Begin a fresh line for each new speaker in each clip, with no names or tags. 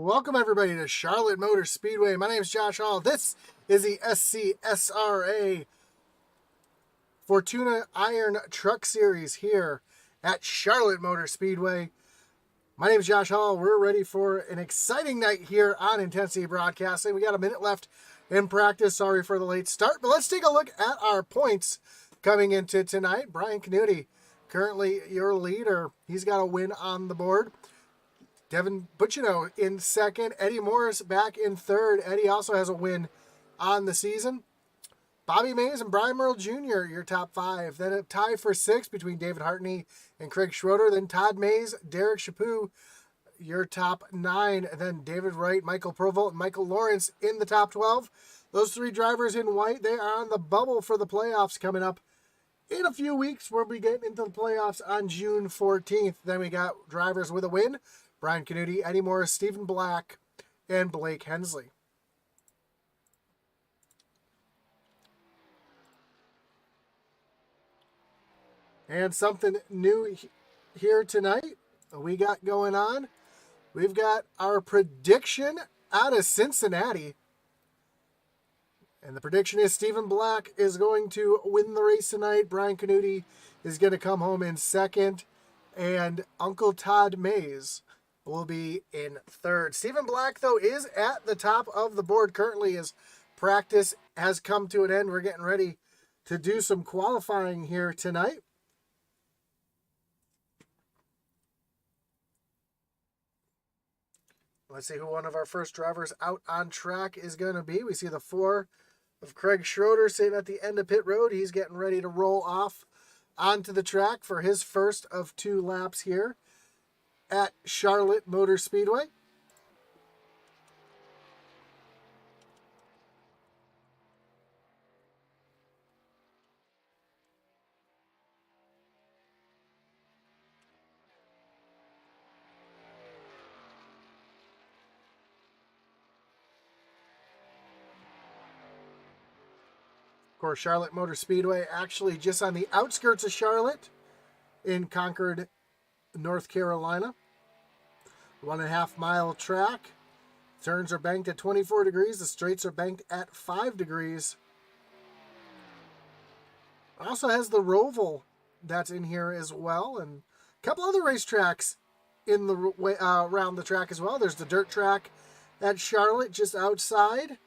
Welcome everybody to Charlotte Motor Speedway. My name is Josh Hall. This is the SCSRA Fortuna Iron Truck Series here at Charlotte Motor Speedway. My name is Josh Hall. We're ready for an exciting night here on Intensity Broadcasting. We got a minute left in practice. Sorry for the late start, but let's take a look at our points coming into tonight. Brian Canuti, currently your leader. He's got a win on the board. Devin Buccino in second. Eddie Morris back in third. Eddie also has a win on the season. Bobby Mays and Brian Merle Jr., your top five. Then a tie for sixth between David Hartney and Craig Schroeder. Then Todd Mays, Derek Chaput, your top nine. And then David Wright, Michael Provolt, and Michael Lawrence in the top 12. Those three drivers in white, they are on the bubble for the playoffs coming up in a few weeks. We'll be getting into the playoffs on June 14th. Then we got drivers with a win. Brian Canuti, Eddie Morris, Stephen Black, and Blake Hensley. And something new here tonight we got going on. We've got our prediction out of Cincinnati. And the prediction is Stephen Black is going to win the race tonight. Brian Canuti is going to come home in second. And Uncle Todd Mays will be in third. Stephen Black, though, is at the top of the board currently as practice has come to an end. We're getting ready to do some qualifying here tonight. Let's see who one of our first drivers out on track is going to be. We see the four of Craig Schroeder sitting at the end of pit road. He's getting ready to roll off onto the track for his first of two laps here at Charlotte Motor Speedway. Of course, Charlotte Motor Speedway actually just on the outskirts of Charlotte in Concord, North Carolina. 1.5 mile track. Turns are banked at 24 degrees. The straights are banked at 5 degrees. Also has the Roval that's in here as well. And a couple other racetracks in the around the track as well. There's the dirt track at Charlotte just outside.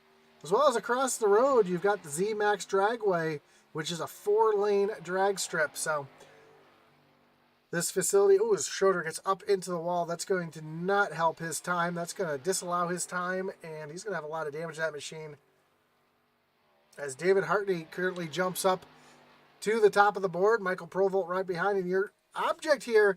As well as across the road, you've got the Z-Max Dragway, which is a 4-lane drag strip. So this facility, as Schroeder gets up into the wall, that's going to not help his time. That's going to disallow his time, and he's going to have a lot of damage to that machine. As David Hartney currently jumps up to the top of the board, Michael Provolt right behind, and your object here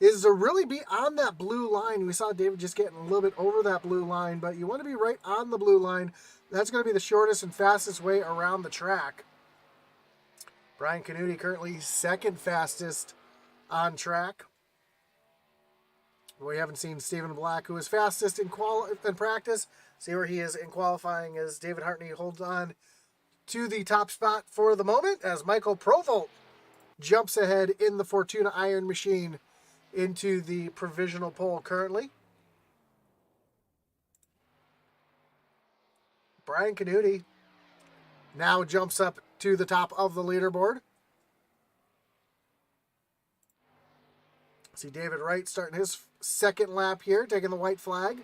is to really be on that blue line. We saw David just getting a little bit over that blue line, but you want to be right on the blue line. That's going to be the shortest and fastest way around the track. Brian Canuti currently second fastest on track. We haven't seen Stephen Black, who is fastest in practice. See where he is in qualifying as David Hartney holds on to the top spot for the moment as Michael Provolt jumps ahead in the Fortuna Iron Machine into the provisional pole currently. Brian Canuti now jumps up to the top of the leaderboard. See David Wright starting his second lap here, taking the white flag.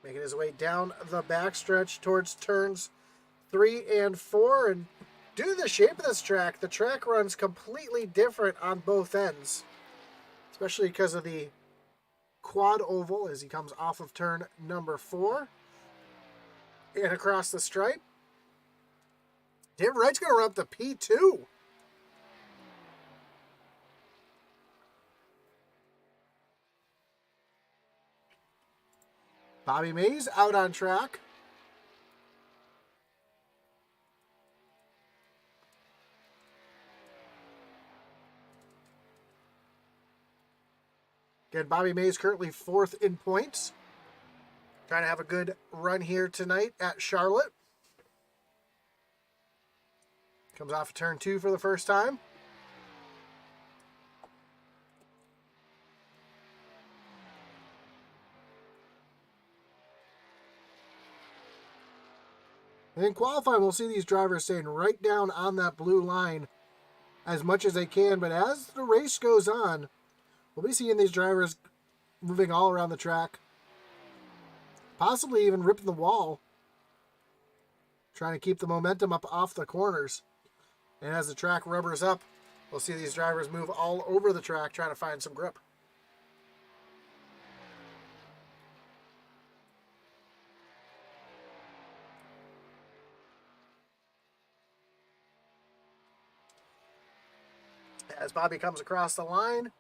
Making his way down the backstretch towards turns 3 and 4. And due to the shape of this track, the track runs completely different on both ends, especially because of the quad oval as he comes off of turn number 4 and across the stripe. David Wright's going to run up to P2. Bobby Mays out on track. Again, Bobby Mays currently 4th in points. Trying to have a good run here tonight at Charlotte. Comes off of turn 2 for the first time. And in qualifying, we'll see these drivers staying right down on that blue line as much as they can. But as the race goes on, we'll be seeing these drivers moving all around the track, possibly even ripping the wall, trying to keep the momentum up off the corners. And as the track rubbers up, we'll see these drivers move all over the track trying to find some grip. As Bobby comes across the line,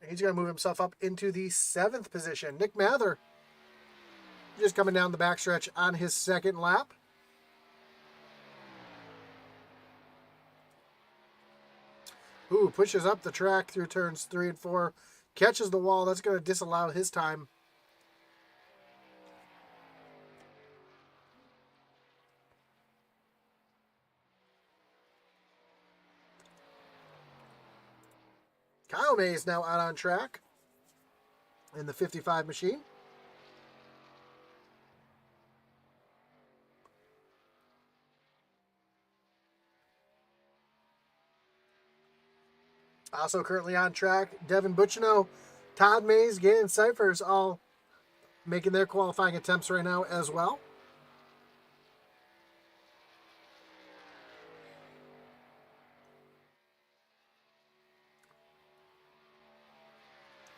he's going to move himself up into the 7th position. Nick Mather just coming down the backstretch on his second lap. Ooh, pushes up the track through turns 3 and 4. Catches the wall. That's going to disallow his time. Kyle May is now out on track in the 55 machine. Also currently on track, Devin Buchino, Todd Mays, Gannon Cyphers all making their qualifying attempts right now as well.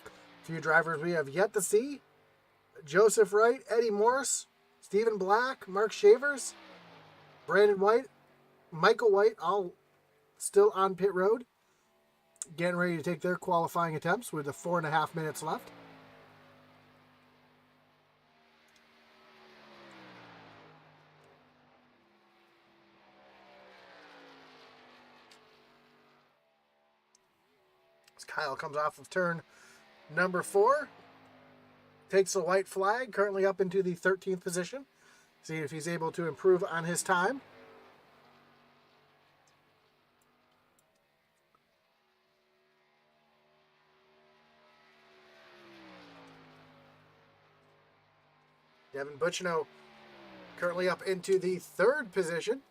A few drivers we have yet to see. Joseph Wright, Eddie Morris, Stephen Black, Mark Shavers, Brandon White, Michael White, all still on pit road, getting ready to take their qualifying attempts with the 4.5 minutes left. As Kyle comes off of turn number 4, takes the white flag, currently up into the 13th position. See if he's able to improve on his time. Devin Buchino currently up into the 3rd position.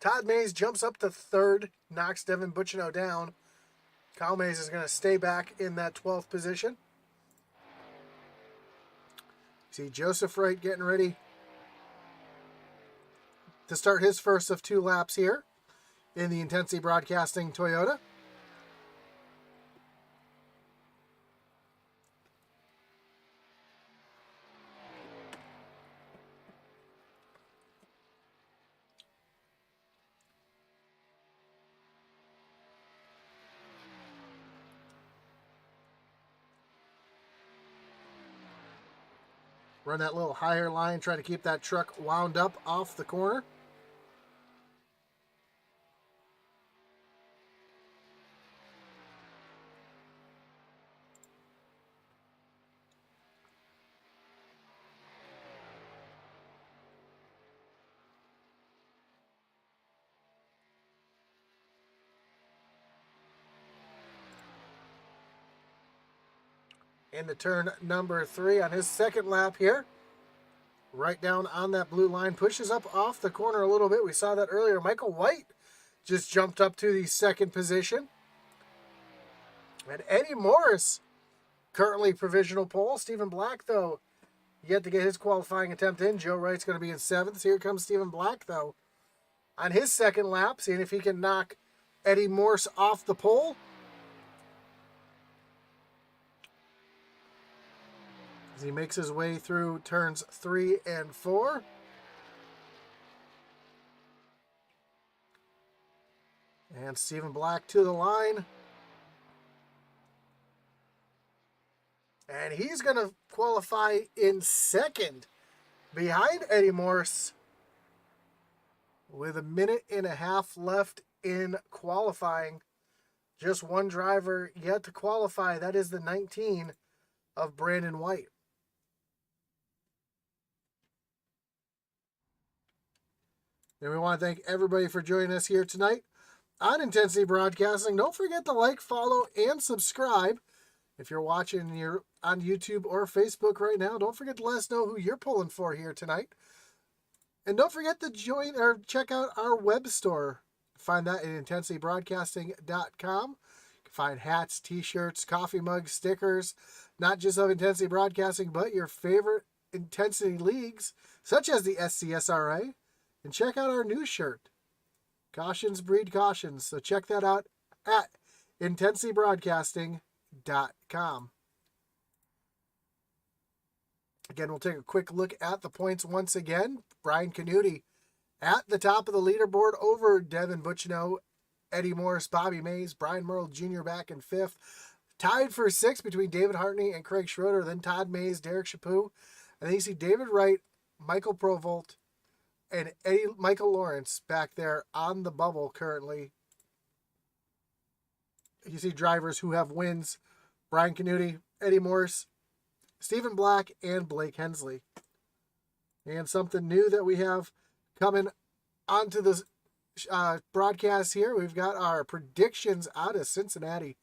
Todd Mays jumps up to 3rd, knocks Devin Buchino down. Kyle Mays is going to stay back in that 12th position. See Joseph Wright getting ready to start his first of 2 laps here in the Intensity Broadcasting Toyota. Run that little higher line, try to keep that truck wound up off the corner. Into turn number 3 on his second lap here. Right down on that blue line. Pushes up off the corner a little bit. We saw that earlier. Michael White just jumped up to the 2nd position. And Eddie Morris, currently provisional pole. Stephen Black, though, yet to get his qualifying attempt in. Joe Wright's going to be in 7th. So here comes Stephen Black, though, on his second lap, seeing if he can knock Eddie Morse off the pole. As he makes his way through turns 3 and 4. And Stephen Black to the line. And he's going to qualify in 2nd behind Eddie Morse with 1.5 minutes left in qualifying. Just one driver yet to qualify. That is the 19 of Brandon White. And we want to thank everybody for joining us here tonight on Intensity Broadcasting. Don't forget to like, follow, and subscribe. If you're watching on YouTube or Facebook right now, don't forget to let us know who you're pulling for here tonight. And don't forget to join or check out our web store. Find that at intensitybroadcasting.com. You can find hats, t-shirts, coffee mugs, stickers, not just of Intensity Broadcasting, but your favorite Intensity leagues, such as the SCSRA. And check out our new shirt. Cautions breed cautions. So check that out at intensitybroadcasting.com. Again, we'll take a quick look at the points once again. Brian Canuti at the top of the leaderboard over Devin Buchino, Eddie Morris, Bobby Mays, Brian Merle Jr. back in fifth. Tied for sixth between David Hartney and Craig Schroeder, then Todd Mays, Derek Chaput. And then you see David Wright, Michael Provolt, and Michael Lawrence back there on the bubble currently. You see drivers who have wins: Brian Canuti, Eddie Morris, Stephen Black, and Blake Hensley. And something new that we have coming onto this broadcast here, we've got our predictions out of Cincinnati.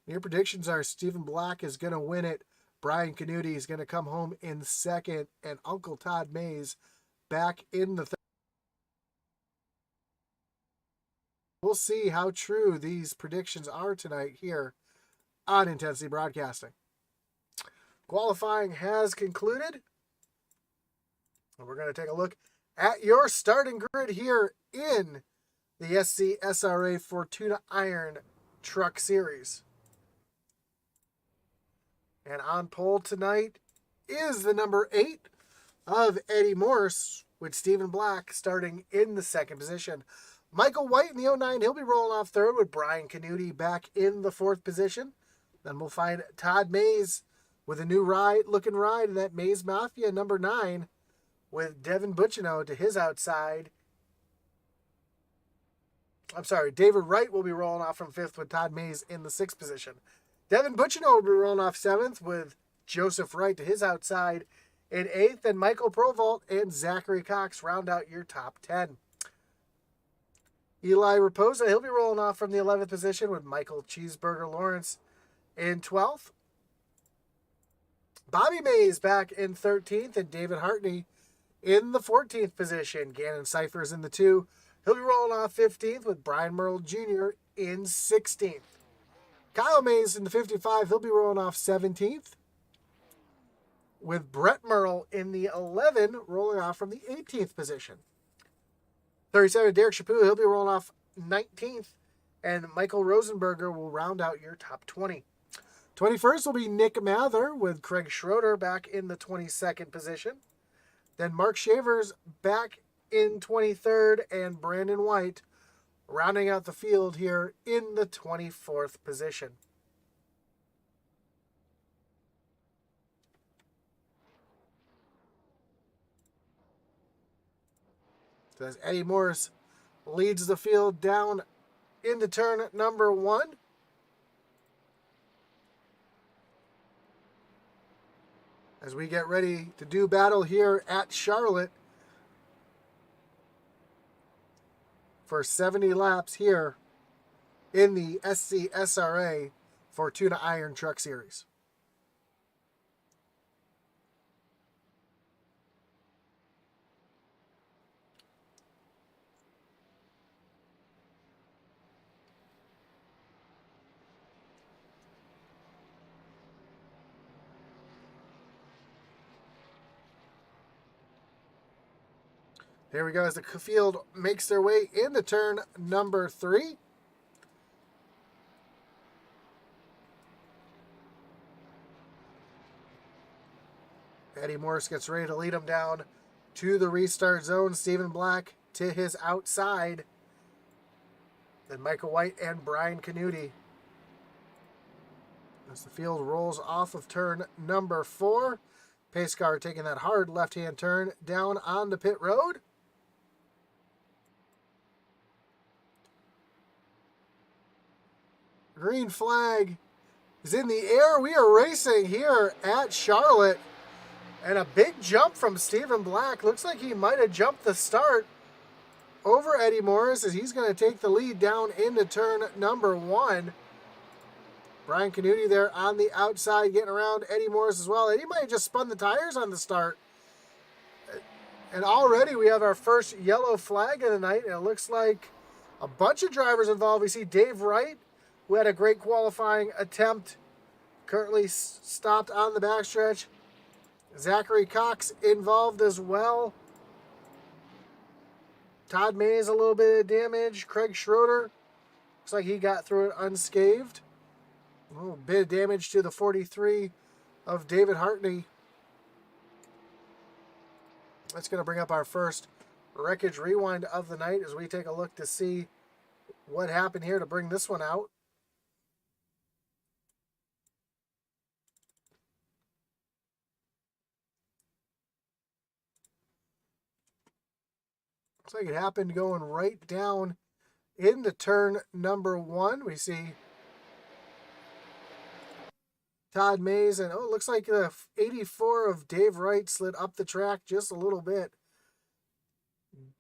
Your predictions are Stephen Black is going to win it, Brian Canuti is going to come home in second, and Uncle Todd Mays back in the third. We'll see how true these predictions are tonight here on Intensity Broadcasting. Qualifying has concluded. And we're going to take a look at your starting grid here in the SCSRA Fortuna Iron Truck Series. And on pole tonight is the number 8 of Eddie Morse, with Stephen Black starting in the second position. Michael White in the 09, he'll be rolling off third with Brian Canuti back in the fourth position. Then we'll find Todd Mays with a new looking ride in that Mays Mafia number 9 with Devin Buchino to his outside. I'm sorry, David Wright will be rolling off from fifth with Todd Mays in the sixth position. Devin Buchino will be rolling off seventh with Joseph Wright to his outside in eighth, and Michael Provolt and Zachary Cox round out your top 10. Eli Raposa, he'll be rolling off from the 11th position with Michael Cheeseburger Lawrence in 12th. Bobby Mays back in 13th, and David Hartney in the 14th position. Gannon Cyphers in the 2. He'll be rolling off 15th with Brian Merle Jr. in 16th. Kyle Mays in the 55, he'll be rolling off 17th with Brett Merle in the 11, rolling off from the 18th position. 37, Derek Chaput, he'll be rolling off 19th, and Michael Rosenberger will round out your top 20. 21st will be Nick Mather with Craig Schroeder back in the 22nd position. Then Mark Shavers back in 23rd, and Brandon White rounding out the field here in the 24th position. So as Eddie Morris leads the field down into turn number 1. As we get ready to do battle here at Charlotte for 70 laps here in the SCSRA Fortuna Iron Truck Series. There we go as the field makes their way into turn number 3. Eddie Morris gets ready to lead him down to the restart zone. Stephen Black to his outside. Then Michael White and Brian Canuti. As the field rolls off of turn number 4. Pace car taking that hard left-hand turn down on the pit road. Green flag is in the air. We are racing here at Charlotte. And a big jump from Stephen Black. Looks like he might have jumped the start. over Eddie Morris as he's going to take the lead down into turn number 1. Brian Canuti there on the outside getting around Eddie Morris as well. Eddie might have just spun the tires on the start. And already we have our first yellow flag of the night, and it looks like a bunch of drivers involved. We see Dave Wright, who had a great qualifying attempt, currently stopped on the backstretch. Zachary Cox involved as well. Todd Mays, a little bit of damage. Craig Schroeder, looks like he got through it unscathed. A little bit of damage to the 43 of David Hartney. That's going to bring up our first wreckage rewind of the night as we take a look to see what happened here to bring this one out. Looks like it happened going right down into turn number 1. We see Todd Mays, and it looks like the 84 of Dave Wright slid up the track just a little bit.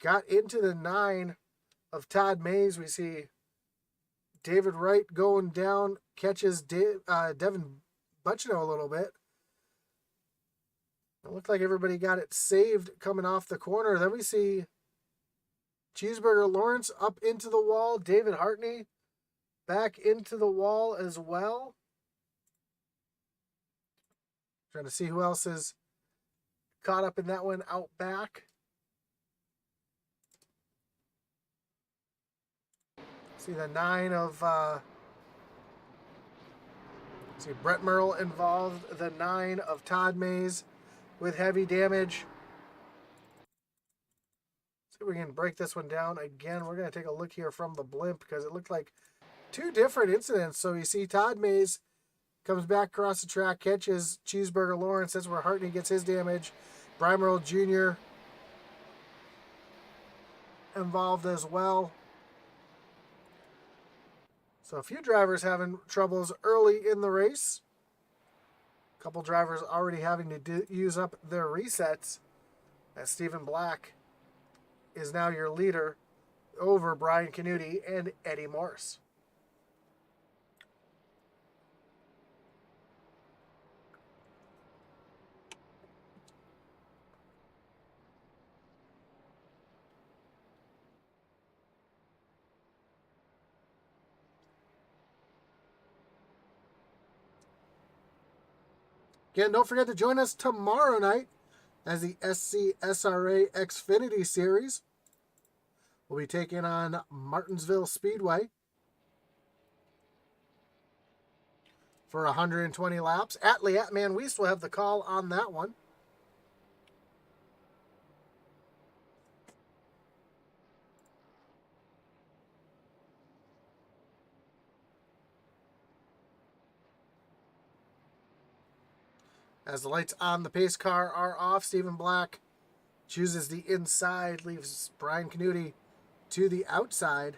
Got into the 9 of Todd Mays. We see David Wright going down, catches Devin Butchino a little bit. It looked like everybody got it saved coming off the corner. Then we see Cheeseburger Lawrence up into the wall. David Hartney back into the wall as well. Trying to see who else is caught up in that one out back. See the 9 of see Brett Merle involved. The 9 of Todd Mays with heavy damage. See if we can break this one down again. We're going to take a look here from the blimp because it looked like 2 different incidents. So you see Todd Mays comes back across the track, catches Cheeseburger Lawrence. That's where Hartney gets his damage. Brian Merle Jr. involved as well. So a few drivers having troubles early in the race. A couple drivers already having to use up their resets. As Stephen Black is now your leader over Brian Canuti and Eddie Morris. Again, don't forget to join us tomorrow night as the SCSRA Xfinity Series will be taking on Martinsville Speedway for 120 laps. Atlee Atman Weist will have the call on that one. As the lights on the pace car are off, Stephen Black chooses the inside, leaves Brian Canuti to the outside.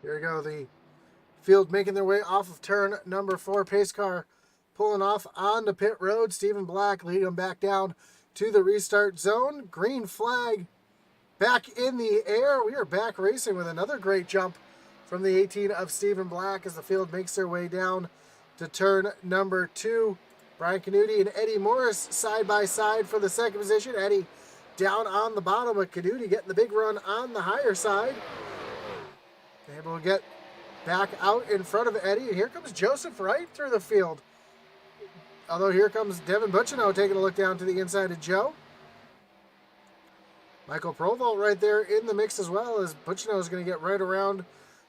Here we go, the field making their way off of turn number 4. Pace car pulling off on the pit road. Stephen Black leading them back down to the restart zone. Green flag back in the air. We are back racing with another great jump from the 18 of Stephen Black as the field makes their way down to turn number 2. Brian Canuti and Eddie Morris side by side for the second position. Eddie down on the bottom, but Canuti getting the big run on the higher side. Able to get back out in front of Eddie. And here comes Joseph Wright through the field. Although here comes Devin Butchino taking a look down to the inside of Joe. Michael Provolt right there in the mix as well, as Butchino is going to get right around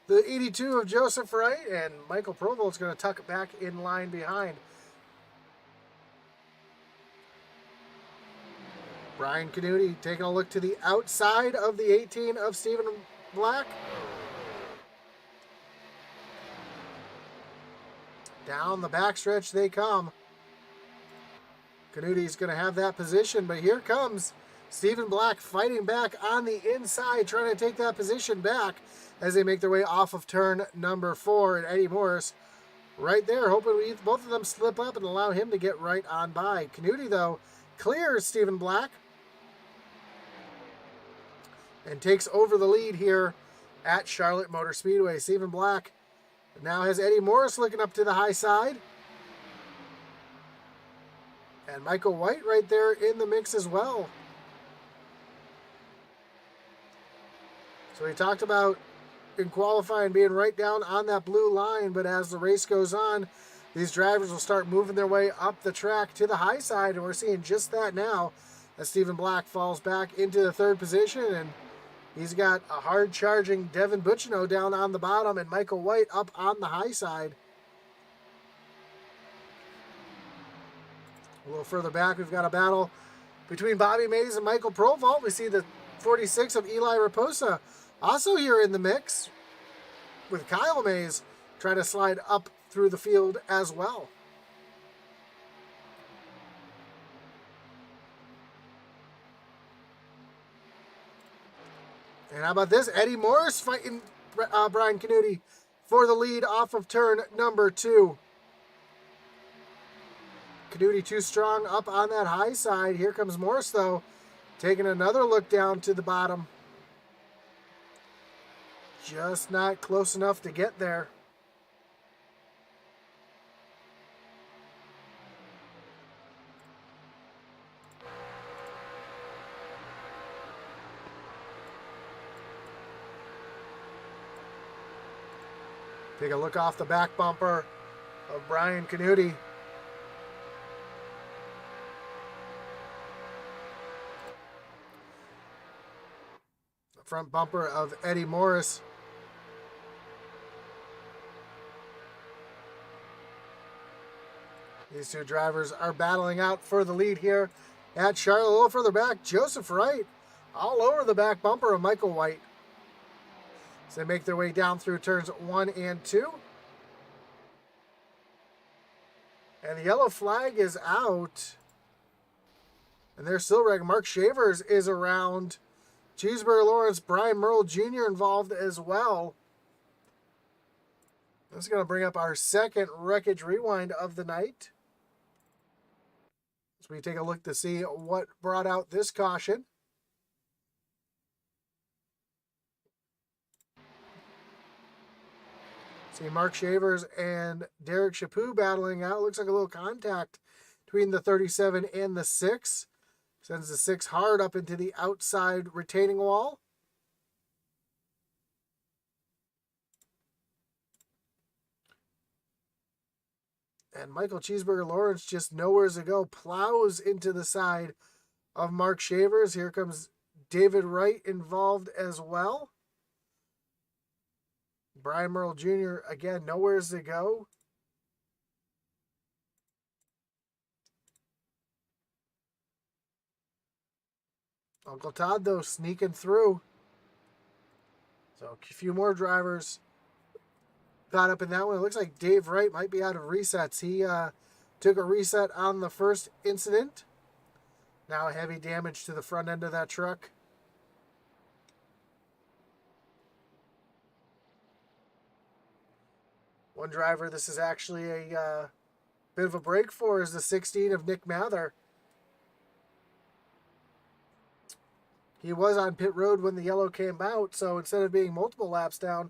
the 82 of Joseph Wright, and Michael Provolt's going to tuck it back in line behind. Brian Canuti taking a look to the outside of the 18 of Stephen Black. Down the backstretch they come. Canuti's going to have that position, but here comes Stephen Black fighting back on the inside, trying to take that position back as they make their way off of turn number 4. And Eddie Morris right there, hoping both of them slip up and allow him to get right on by. Canuti, though, clears Stephen Black and takes over the lead here at Charlotte Motor Speedway. Stephen Black now has Eddie Morris looking up to the high side. And Michael White right there in the mix as well. So we talked about in qualifying being right down on that blue line, but as the race goes on, these drivers will start moving their way up the track to the high side, and we're seeing just that now as Stephen Black falls back into the 3rd position, and he's got a hard-charging Devin Butchino down on the bottom and Michael White up on the high side. A little further back, we've got a battle between Bobby Mays and Michael Provolt. We see the 46 of Eli Raposa also here in the mix, with Kyle Mays trying to slide up through the field as well. And how about this? Eddie Morris fighting Brian Canuti for the lead off of turn number 2. Canuti too strong up on that high side. Here comes Morris, though, taking another look down to the bottom. Just not close enough to get there. Take a look off the back bumper of Brian Canuti. The front bumper of Eddie Morris. These two drivers are battling out for the lead here at Charlotte. A little further back, Joseph Wright all over the back bumper of Michael White. So they make their way down through turns 1 and 2. And the yellow flag is out. And they're still wrecking. Mark Shavers is around. Cheeseburger Lawrence, Brian Merle Jr. involved as well. This is going to bring up our second wreckage rewind of the night. So we take a look to see what brought out this caution. See Mark Shavers and Derek Chaput battling out. Looks like a little contact between the 37 and the 6. Sends the 6 hard up into the outside retaining wall. And Michael Cheeseburger Lawrence just nowhere to go. Plows into the side of Mark Shavers. Here comes David Wright involved as well. Brian Merle Jr., again, nowhere to go. Uncle Todd, though, sneaking through. So a few more drivers got up in that one. It looks like Dave Wright might be out of resets. He took a reset on the first incident. Now heavy damage to the front end of that truck. One driver this is actually a bit of a break for is the 16 of Nick Mather. He was on pit road when the yellow came out, so instead of being multiple laps down,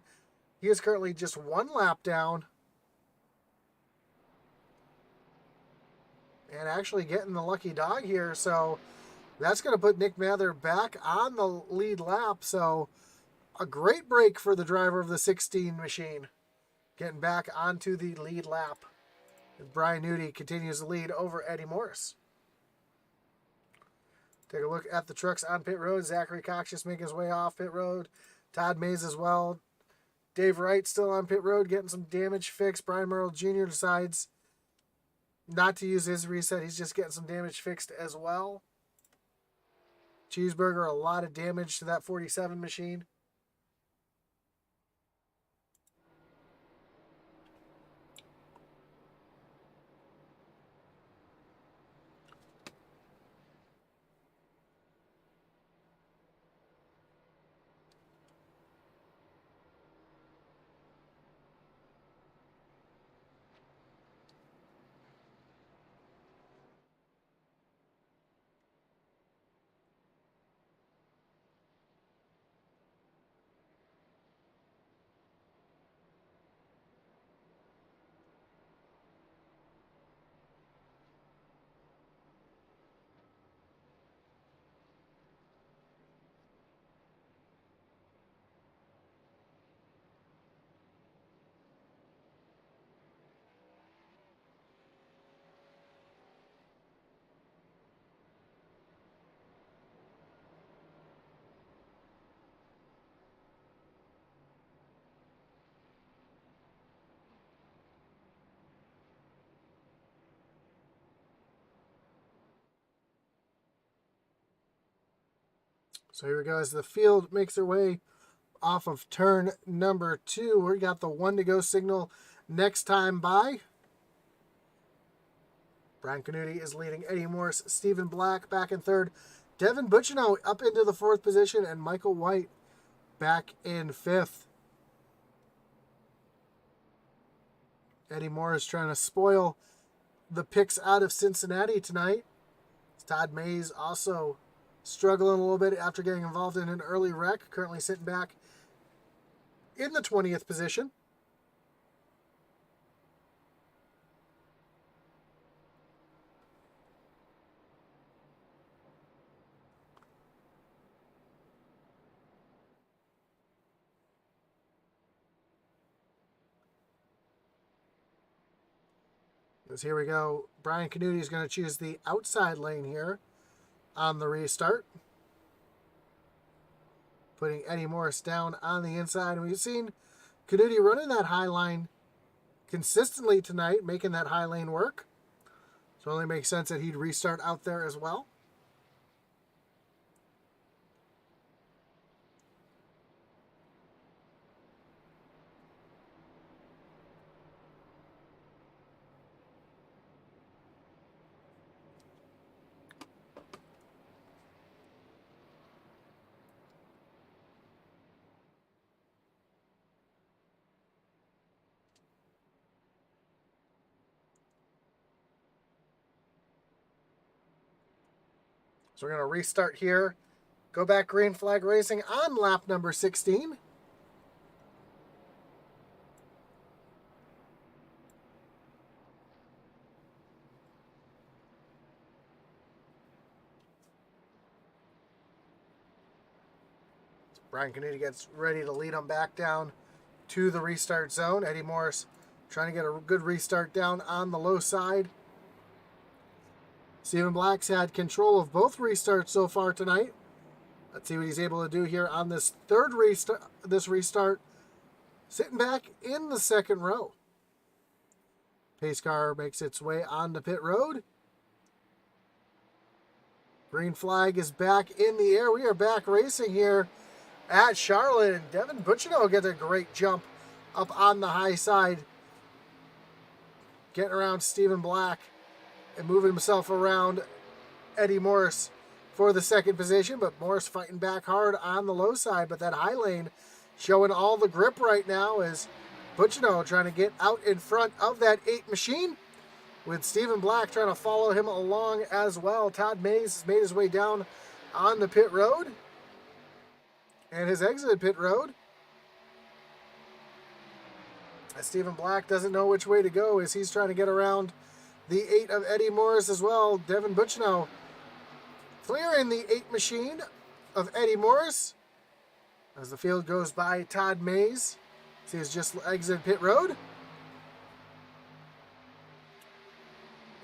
he is currently just 1 lap down. And actually getting the lucky dog here, so that's going to put Nick Mather back on the lead lap. So A great break for the driver of the 16 machine. Getting back onto the lead lap. Brian Nudi continues to lead over Eddie Morris. Take a look at the trucks on pit road. Zachary Cox just making his way off pit road. Todd Mays as well. Dave Wright still on pit road getting some damage fixed. Brian Merle Jr. decides not to use his reset. He's just getting some damage fixed as well. Cheeseburger, a lot of damage to that 47 machine. So here we go as the field makes their way off of turn number 2. We got the 1 to go signal next time by. Brian Canuti is leading Eddie Morris. Stephen Black back in third. Devin Buccino up into the 4th position. And Michael White back in 5th. Eddie Morris trying to spoil the picks out of Cincinnati tonight. Todd Mays also struggling a little bit after getting involved in an early wreck. Currently sitting back in the 20th position. As here we go, Brian Canuti is going to choose the outside lane here on the restart. Putting Eddie Morris down on the inside. And we've seen Canuti running that high line consistently tonight, making that high lane work. So it only makes sense that he'd restart out there as well. So we're going to restart here. Go back green flag racing on lap number 16. So Brian Canuti gets ready to lead him back down to the restart zone. Eddie Morris trying to get a good restart down on the low side. Stephen Black's had control of both restarts so far tonight. Let's see what he's able to do here on this third restart. Sitting back in the second row. Pace car makes its way onto pit road. Green flag is back in the air. We are back racing here at Charlotte. And Devin Buccino gets a great jump up on the high side. Getting around Stephen Black and moving himself around Eddie Morris for the second position, but Morris fighting back hard on the low side, but that high lane showing all the grip right now as Buccino trying to get out in front of that 8 machine with Stephen Black trying to follow him along as well. Todd Mays has made his way down on the pit road and has exited pit road. As Stephen Black doesn't know which way to go as he's trying to get around the 8 of Eddie Morris as well. Devin Buccino clearing the 8 machine of Eddie Morris. as the field goes by Todd Mays. See, he's just exited pit road.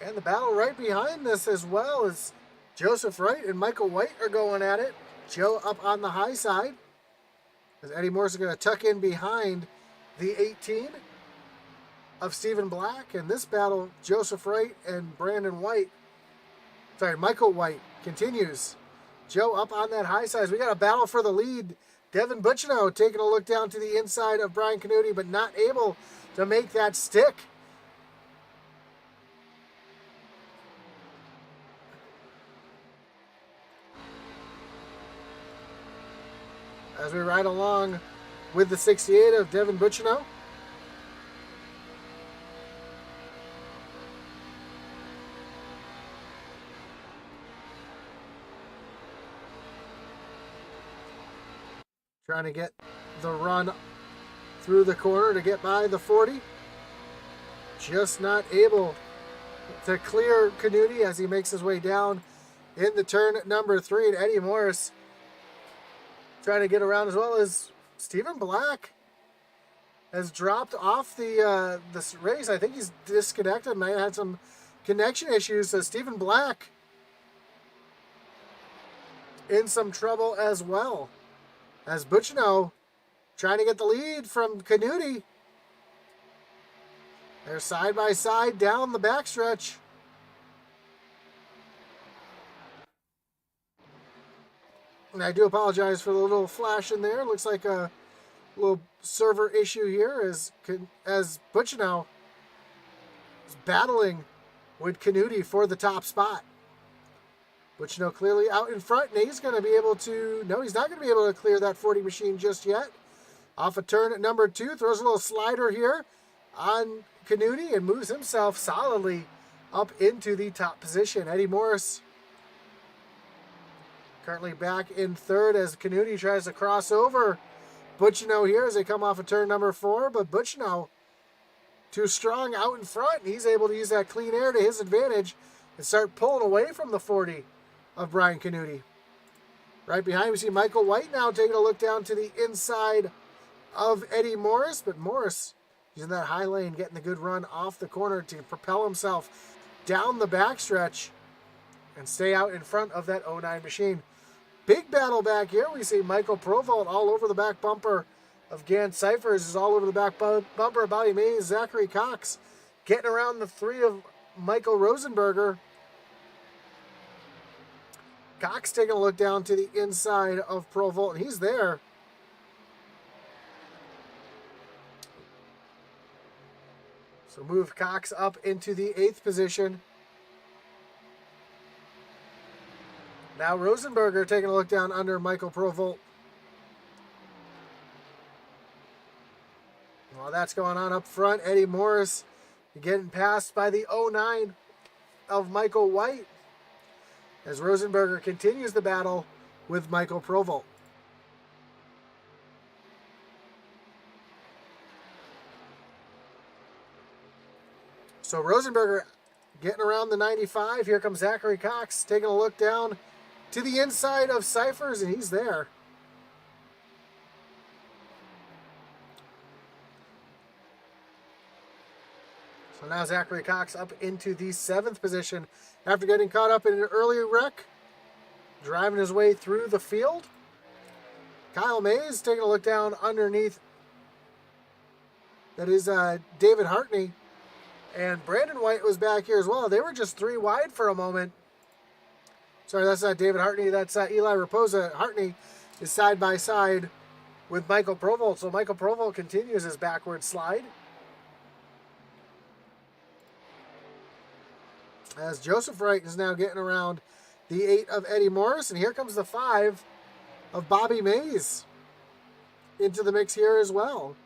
And the battle right behind this as well is Joseph Wright and Michael White are going at it. Joe up on the high side, as Eddie Morris is going to tuck in behind the 18 of Stephen Black. And this battle, Joseph Wright and Michael White continues. Joe up on that high side. We got a battle for the lead. Devin Butchino taking a look down to the inside of Brian Canuti, but not able to make that stick. As we ride along with the 68 of Devin Butchino. Trying to get the run through the corner to get by the 40. Just not able to clear Canuti as he makes his way down in the turn number 3. And Eddie Morris trying to get around, as well as Stephen Black has dropped off the race. I think he's disconnected. Might have had some connection issues. So Stephen Black in some trouble as well, as Butchino trying to get the lead from Canuti. They're side by side down the backstretch. And I do apologize for the little flash in there. Looks like a little server issue here as Butchino is battling with Canuti for the top spot. Butchino clearly out in front, and he's going to be able to... No, he's not going to be able to clear that 40 machine just yet. Off a turn at number 2, throws a little slider here on Canuti and moves himself solidly up into the top position. Eddie Morris currently back in third as Canuti tries to cross over Butchino here as they come off of turn number 4, but Butchino too strong out in front, and he's able to use that clean air to his advantage and start pulling away from the 40 of Brian Canuti. Right behind, we see Michael White now taking a look down to the inside of Eddie Morris, but Morris using that high lane, getting the good run off the corner to propel himself down the backstretch and stay out in front of that 09 machine. Big battle back here. We see Michael Provolt all over the back bumper of Gant Cyphers, is all over the back bumper of Bobby Mays. Zachary Cox getting around the 3 of Michael Rosenberger. Cox taking a look down to the inside of Provolt, and he's there. So move Cox up into the 8th position. Now Rosenberger taking a look down under Michael Provolt. While that's going on up front, Eddie Morris getting passed by the 09 of Michael White as Rosenberger continues the battle with Michael Provolt. So Rosenberger getting around the 95. Here comes Zachary Cox taking a look down to the inside of Cyphers, and he's there. So now Zachary Cox up into the 7th position after getting caught up in an earlier wreck, driving his way through the field. Kyle Mays taking a look down underneath. That is David Hartney. And Brandon White was back here as well. They were just 3 wide for a moment. Sorry, that's not David Hartney. That's Eli Raposa. Hartney is side by side with Michael Provolt. So Michael Provolt continues his backward slide. As Joseph Wright is now getting around the 8 of Eddie Morris. And here comes the 5 of Bobby Mays into the mix here as well.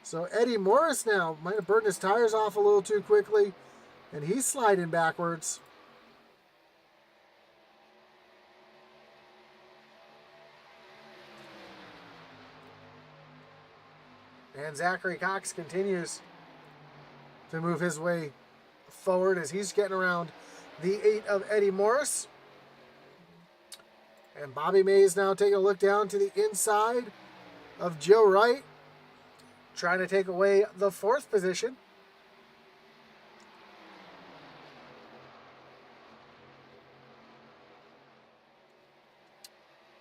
So Eddie Morris now might have burned his tires off a little too quickly, and he's sliding backwards. And Zachary Cox continues to move his way forward as he's getting around the 8 of Eddie Morris. And Bobby Mays now taking a look down to the inside of Joe Wright, trying to take away the 4th position.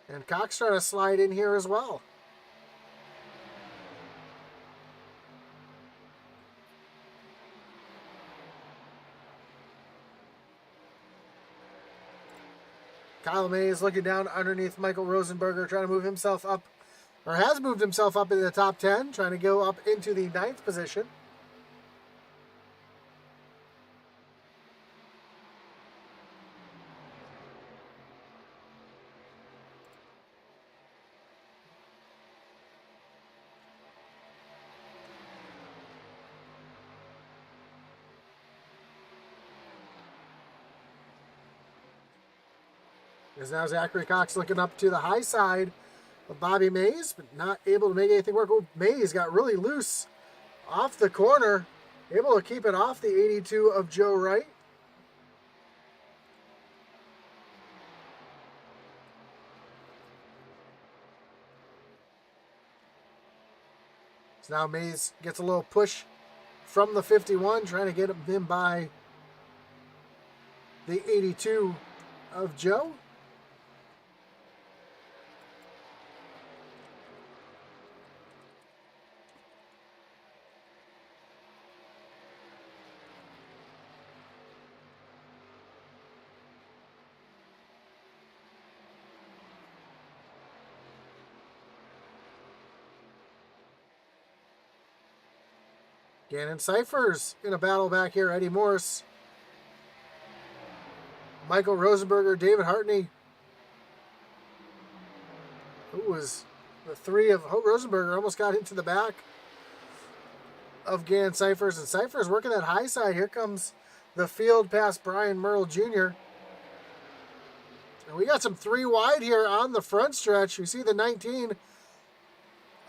And Cox trying to slide in here as well. Kyle Mays looking down underneath Michael Rosenberger, trying to move himself up, or has moved himself up into the top 10, trying to go up into the 9th position. As now Zachary Cox looking up to the high side of Bobby Mays, but not able to make anything work. Oh, Mays got really loose off the corner, able to keep it off the 82 of Joe Wright. So now Mays gets a little push from the 51, trying to get him by the 82 of Joe. Gannon Cyphers in a battle back here. Eddie Morse, Michael Rosenberger, David Hartney. Who was the 3 of Rosenberger almost got into the back of Gannon Cyphers. And Cyphers working that high side. Here comes the field past Brian Merle Jr. And we got some 3 wide here on the front stretch. We see the 19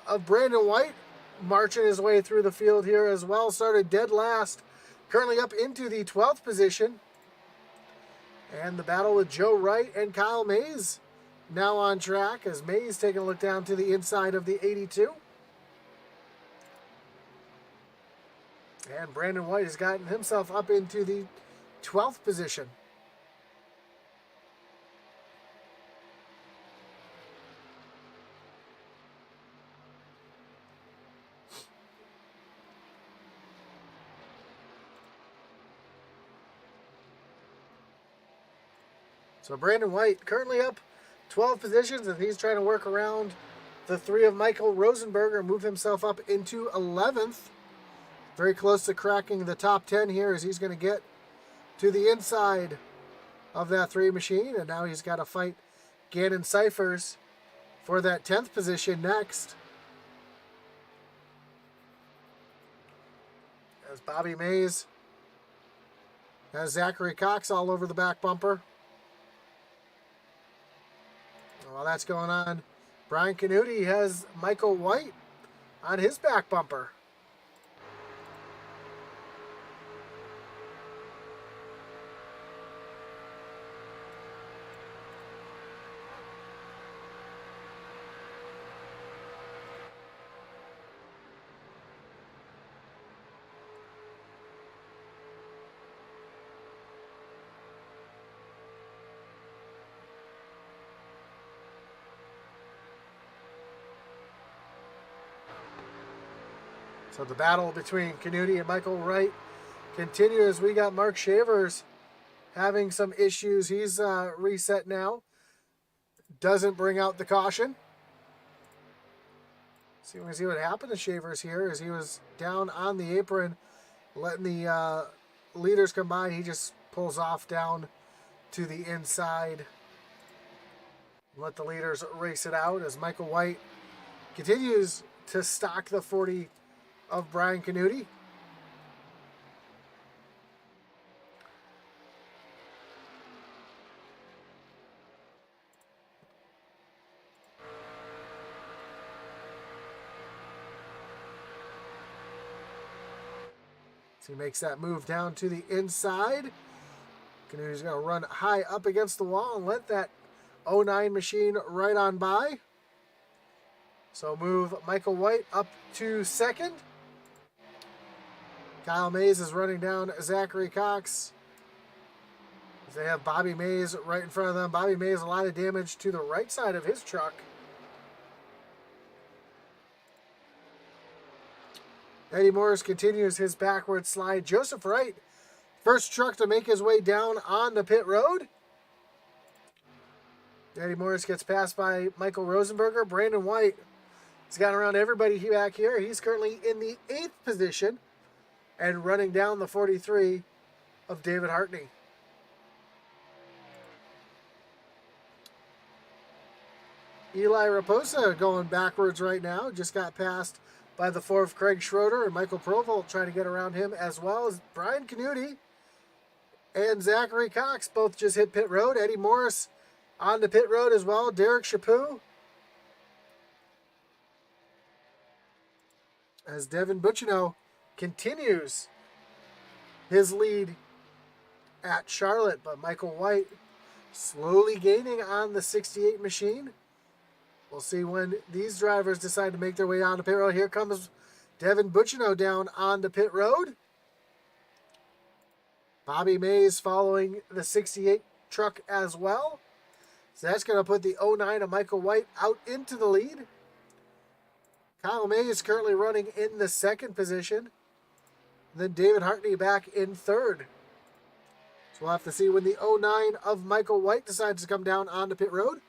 of Brandon White marching his way through the field here as well. Started dead last, currently up into the 12th position. And the battle with Joe Wright and Kyle Mays now on track, as Mays taking a look down to the inside of the 82. And Brandon White has gotten himself up into the 12th position. So Brandon White currently up 12 positions, and he's trying to work around the 3 of Michael Rosenberger, move himself up into 11th. Very close to cracking the top 10 here, as he's going to get to the inside of that 3 machine. And now he's got to fight Gannon Cyphers for that 10th position next. As Bobby Mays has Zachary Cox all over the back bumper. While that's going on, Brian Canuti has Michael White on his back bumper. So the battle between Canuti and Michael Wright continues. We got Mark Shavers having some issues. He's reset now. Doesn't bring out the caution. So we see what happened to Shavers here, as he was down on the apron, letting the leaders come by. He just pulls off down to the inside. Let the leaders race it out, as Michael White continues to stock the 40 of Brian Canuti. So he makes that move down to the inside. Canuti's going to run high up against the wall and let that 09 machine right on by. So move Michael White up to second. Kyle Mays is running down Zachary Cox. They have Bobby Mays right in front of them. Bobby Mays, a lot of damage to the right side of his truck. Eddie Morris continues his backward slide. Joseph Wright, first truck to make his way down on the pit road. Eddie Morris gets passed by Michael Rosenberger. Brandon White has gotten around everybody back here. He's currently in the 8th position and running down the 43 of David Hartney. Eli Raposa going backwards right now. Just got passed by the 4 of Craig Schroeder and Michael Provolt trying to get around him, as well as Brian Canuti and Zachary Cox both just hit pit road. Eddie Morris on the pit road as well. Derek Chaput. As Devin Buccino continues his lead at Charlotte, but Michael White slowly gaining on the 68 machine. We'll see when these drivers decide to make their way on the pit road. Here comes Devin Buccino down on the pit road. Bobby Mays following the 68 truck as well. So that's going to put the 09 of Michael White out into the lead. Kyle Mays currently running in the 2nd position. Then David Hartney back in 3rd. So we'll have to see when the 09 of Michael White decides to come down on the pit road.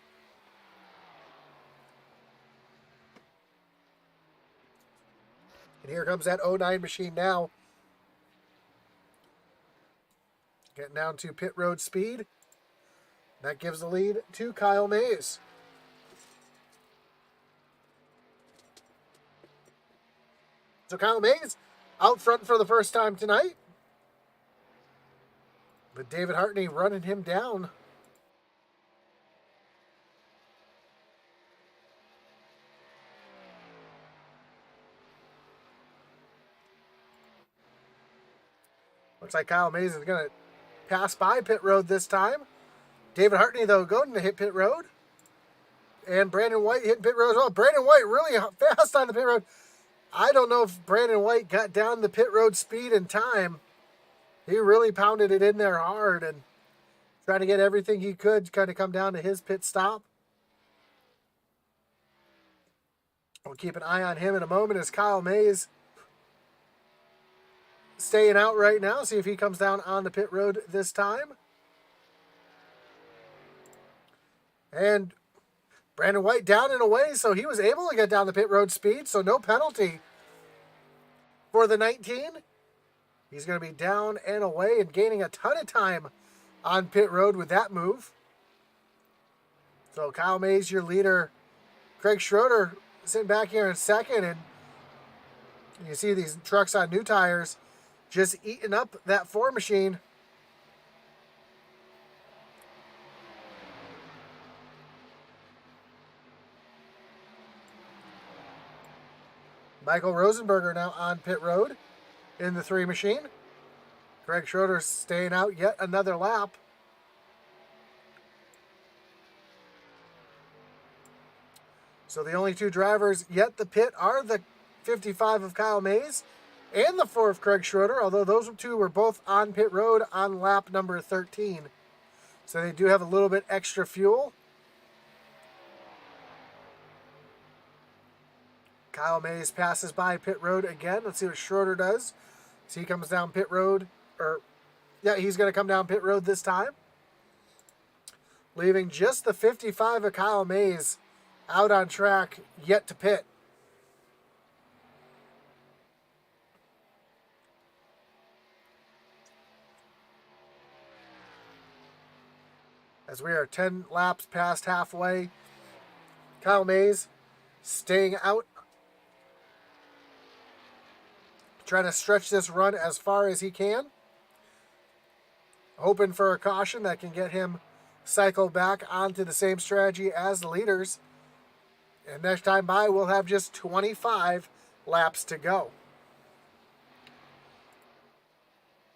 And here comes that 09 machine now. Getting down to pit road speed. That gives the lead to Kyle Mays. So Kyle Mays out front for the first time tonight. But David Hartney running him down. Looks like Kyle Mays is going to pass by pit road this time. David Hartney, though, going to hit pit road. And Brandon White hitting pit road as well. Brandon White really fast on the pit road. I don't know if Brandon White got down the pit road speed in time. He really pounded it in there hard and trying to get everything he could to kind of come down to his pit stop. We'll keep an eye on him in a moment as Kyle Mays staying out right now. See if he comes down on the pit road this time. And Brandon White down and away, so he was able to get down the pit road speed, so no penalty for the 19. He's going to be down and away and gaining a ton of time on pit road with that move. So Kyle Mays, your leader. Craig Schroeder sitting back here in 2nd, and you see these trucks on new tires just eating up that 4 machine. Michael Rosenberger now on pit road in the 3 machine. Craig Schroeder staying out yet another lap. So the only 2 drivers yet to pit are the 55 of Kyle Mays and the 4 of Craig Schroeder, although those 2 were both on pit road on lap number 13. So they do have a little bit extra fuel. Kyle Mays passes by pit road again. Let's see what Schroeder does. So he comes down pit road, he's going to come down pit road this time. Leaving just the 55 of Kyle Mays out on track, yet to pit. As we are 10 laps past halfway, Kyle Mays staying out, trying to stretch this run as far as he can. Hoping for a caution that can get him cycled back onto the same strategy as the leaders. And next time by, we'll have just 25 laps to go.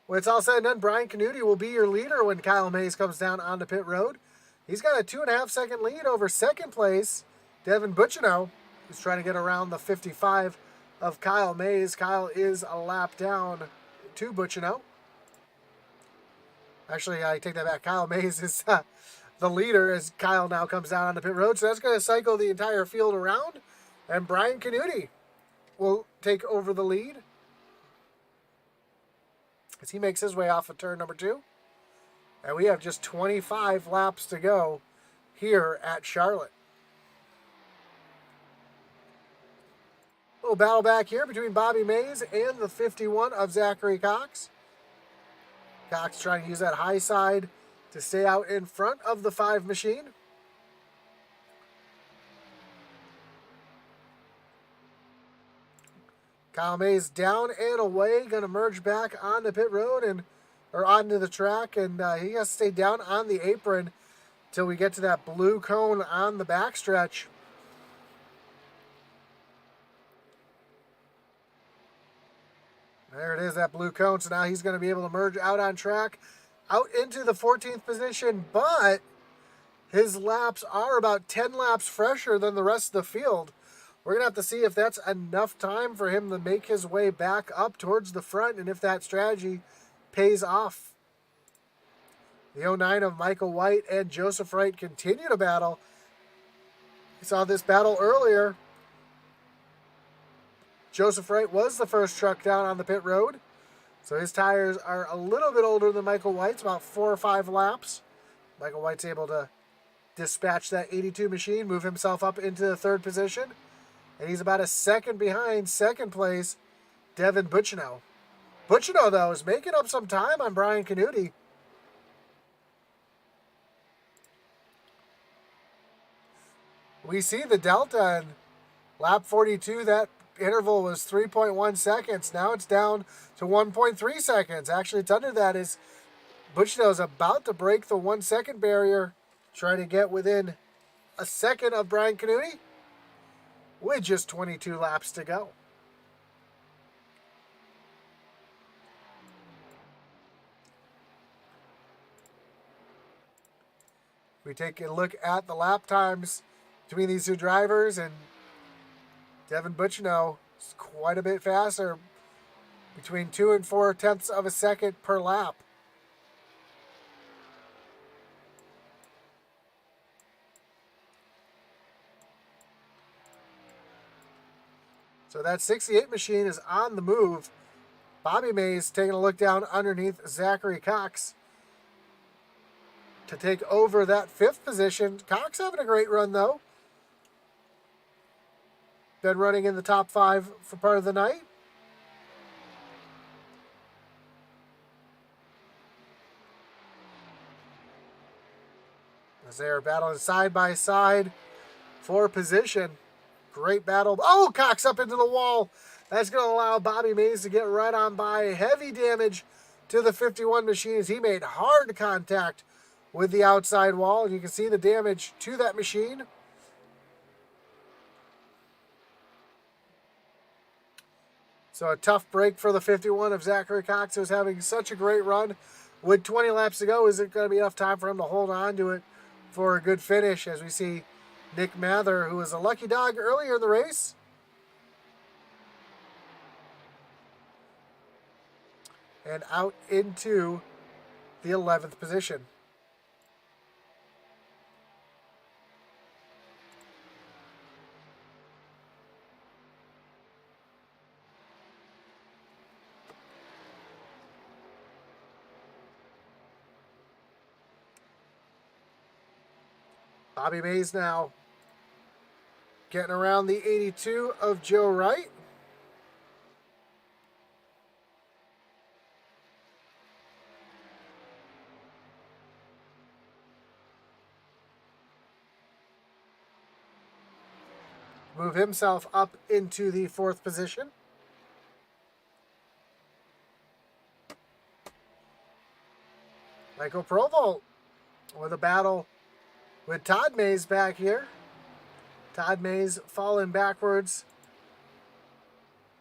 When it's all said and done, Brian Canuti will be your leader when Kyle Mays comes down on the pit road. He's got a 2.5 second lead over 2nd place, Devin Buccino. He's trying to get around the 55 of Kyle Mays. Kyle is a lap down to Butchino. Actually, I take that back. Kyle Mays is the leader as Kyle now comes down on the pit road. So that's going to cycle the entire field around. And Brian Canuti will take over the lead as he makes his way off of turn number 2. And we have just 25 laps to go here at Charlotte. Little battle back here between Bobby Mays and the 51 of Zachary Cox. Cox trying to use that high side to stay out in front of the 5 machine. Kyle Mays down and away, going to merge back on the pit road or onto the track, and he has to stay down on the apron till we get to that blue cone on the backstretch. There it is, that blue cone. So now he's going to be able to merge out on track, out into the 14th position, but his laps are about 10 laps fresher than the rest of the field. We're going to have to see if that's enough time for him to make his way back up towards the front and if that strategy pays off. The 09 of Michael White and Joseph Wright continue to battle. We saw this battle earlier. Joseph Wright was the first truck down on the pit road. So his tires are a little bit older than Michael White's, about 4 or 5 laps. Michael White's able to dispatch that 82 machine, move himself up into the 3rd position. And he's about a second behind second place, Devin Butchino. Butchino, though, is making up some time on Brian Canuti. We see the delta in lap 42. That interval was 3.1 seconds. Now it's down to 1.3 seconds. Actually, it's under that as Butchino is about to break the 1 second barrier, trying to get within a second of Brian Canuti with just 22 laps to go. We take a look at the lap times between these two drivers, and Devin Butchino is quite a bit faster, between 2 and 4 tenths of a second per lap. So that 68 machine is on the move. Bobby Mays taking a look down underneath Zachary Cox to take over that 5th position. Cox having a great run, though. Been running in the top 5 for part of the night. As they are battling side by side for position. Great battle. Oh, Cox up into the wall. That's going to allow Bobby Mays to get right on by. Heavy damage to the 51 machine as he made hard contact with the outside wall. And you can see the damage to that machine. So a tough break for the 51 of Zachary Cox, who was having such a great run. With 20 laps to go, is it going to be enough time for him to hold on to it for a good finish? As we see Nick Mather, who was a lucky dog earlier in the race, and out into the 11th position. Bobby Mays now getting around the 82 of Joe Wright. Move himself up into the 4th position. Michael Provolt with a battle with Todd Mays back here. Todd Mays falling backwards.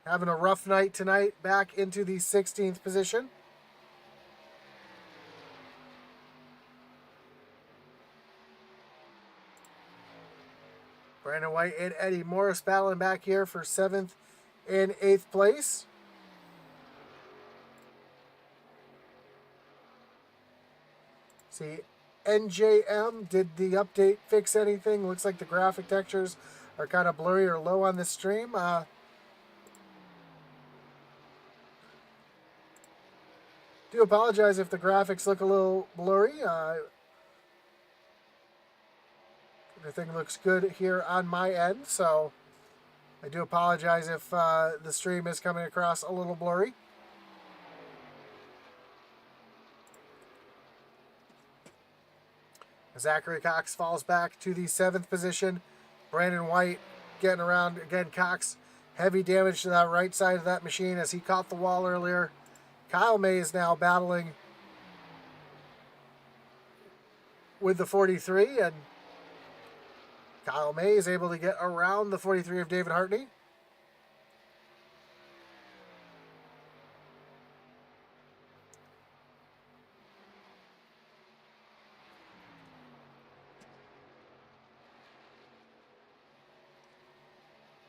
Having a rough night tonight, back into the 16th position. Brandon White and Eddie Morris battling back here for 7th and 8th place. See, NJM, did the update fix anything? Looks like the graphic textures are kind of blurry or low on this stream. Do apologize if the graphics look a little blurry. Everything looks good here on my end, so I do apologize if the stream is coming across a little blurry. Zachary Cox falls back to the 7th position. Brandon White getting around. Again, Cox, heavy damage to that right side of that machine as he caught the wall earlier. Kyle Mays now battling with the 43, and Kyle Mays able to get around the 43 of David Hartney.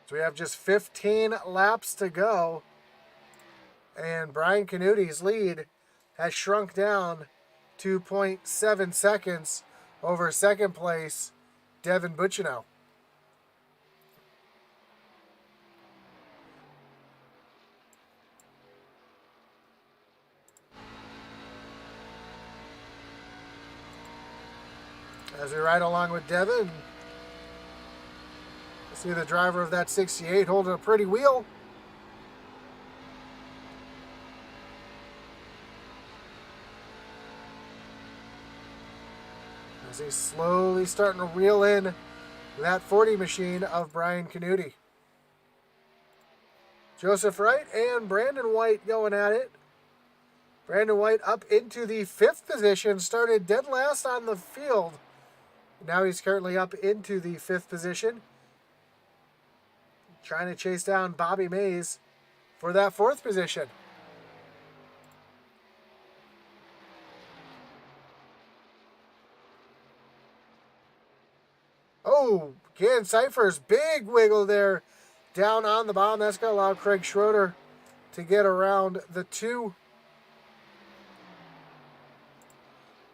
So we have just 15 laps to go. And Brian Canuti's lead has shrunk down 2.7 seconds over second place, Devin Buccino. As we ride along with Devin, see the driver of that 68 holding a pretty wheel. As he's slowly starting to reel in that 40 machine of Brian Canuti. Joseph Wright and Brandon White going at it. Brandon White up into the 5th position, started dead last on the field. Now he's currently up into the 5th position, trying to chase down Bobby Mays for that 4th position. Oh, Ken Cypher's big wiggle there down on the bottom. That's going to allow Craig Schroeder to get around the 2.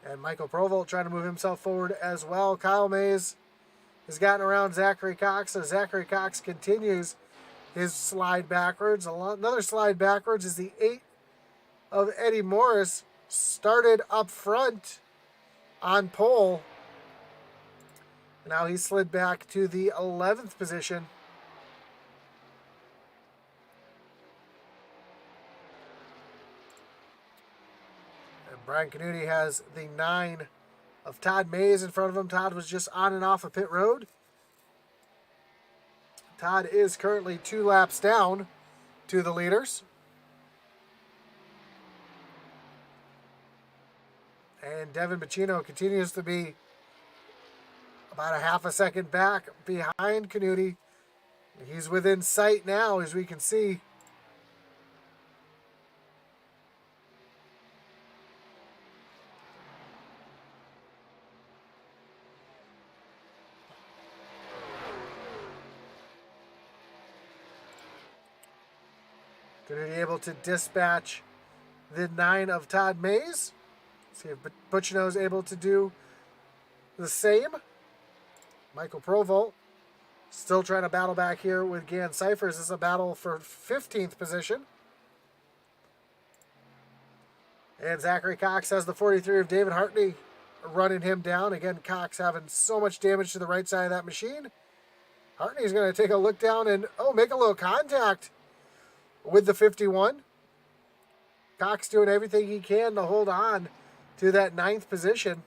And Michael Provolt trying to move himself forward as well. Kyle Mays has gotten around Zachary Cox. So Zachary Cox continues his slide backwards. Another slide backwards is the 8 of Eddie Morris. Started up front on pole. Now he slid back to the 11th position. And Brian Canuti has the 9 of Todd Mays in front of him. Todd was just on and off of pit road. Todd is currently 2 laps down to the leaders. And Devin Buccino continues to be about a half a second back behind Canuti. He's within sight now, as we can see. Canuti able to dispatch the 9 of Todd Mays. See if Buccino is able to do the same. Michael Provolt still trying to battle back here with Gan Cyphers. This is a battle for 15th position. And Zachary Cox has the 43 of David Hartney running him down. Again, Cox having so much damage to the right side of that machine. Hartney's going to take a look down and, make a little contact with the 51. Cox doing everything he can to hold on to that 9th position.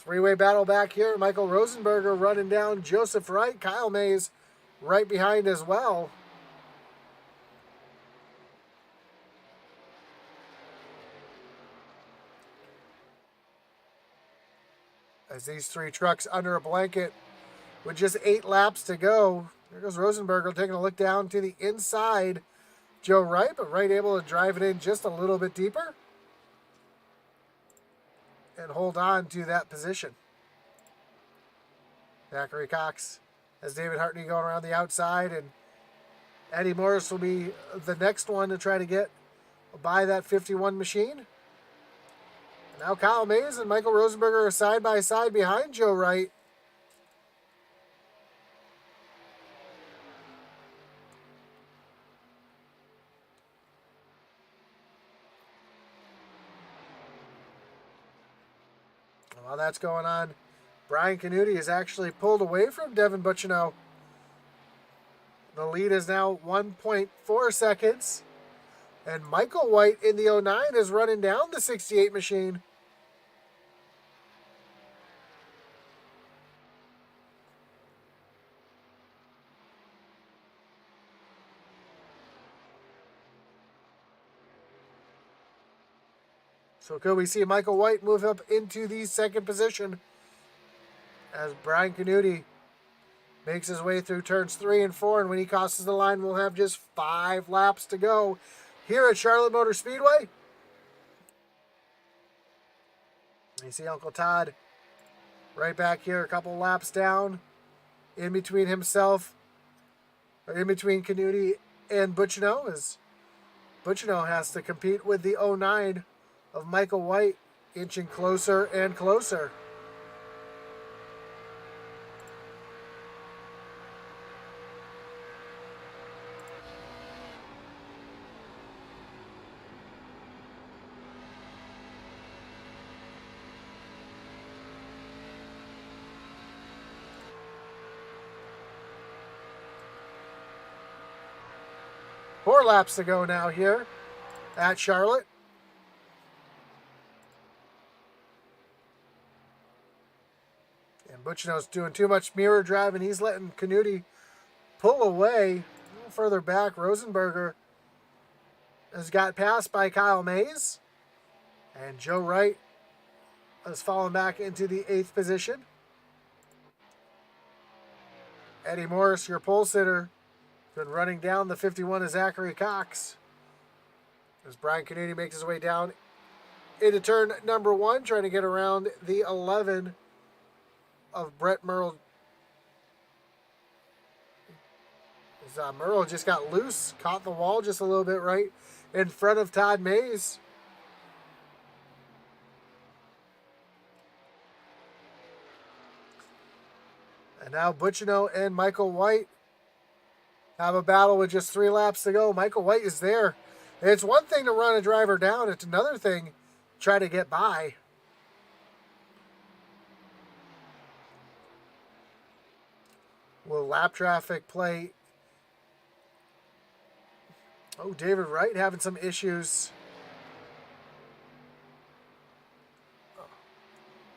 3-way battle back here. Michael Rosenberger running down Joseph Wright. Kyle Mays right behind as well. As these 3 trucks under a blanket with just 8 laps to go. There goes Rosenberger taking a look down to the inside. Joe Wright, but Wright able to drive it in just a little bit deeper and hold on to that position. Zachary Cox has David Hartney going around the outside, and Eddie Morris will be the next one to try to get by that 51 machine. And now Kyle Mays and Michael Rosenberger are side by side behind Joe Wright. And while that's going on, Brian Canuti is actually pulled away from Devin Buccineau. The lead is now 1.4 seconds. And Michael White in the 09 is running down the 68 machine. So could we see Michael White move up into the second position as Brian Canuti makes his way through turns 3 and 4, and when he crosses the line, we'll have just 5 laps to go here at Charlotte Motor Speedway. You see Uncle Todd right back here, a couple laps down, in between himself, or in between Canuti and Buccineau, as Buccineau has to compete with the 09 of Michael White, inching closer and closer. Four laps to go now here at Charlotte. And Buccineau's doing too much mirror drive, and he's letting Canuti pull away. A little further back, Rosenberger has got passed by Kyle Mays. And Joe Wright has fallen back into the 8th position. Eddie Morris, your pole sitter, been running down the 51 of Zachary Cox. As Brian Canuti makes his way down into turn number 1, trying to get around the 11 of Brett Merle. Merle just got loose, caught the wall just a little bit right in front of Todd Mays. And now Buccineau and Michael White have a battle with just 3 laps to go. Michael White is there. It's one thing to run a driver down. It's another thing to try to get by. Will lap traffic play? Oh, David Wright having some issues.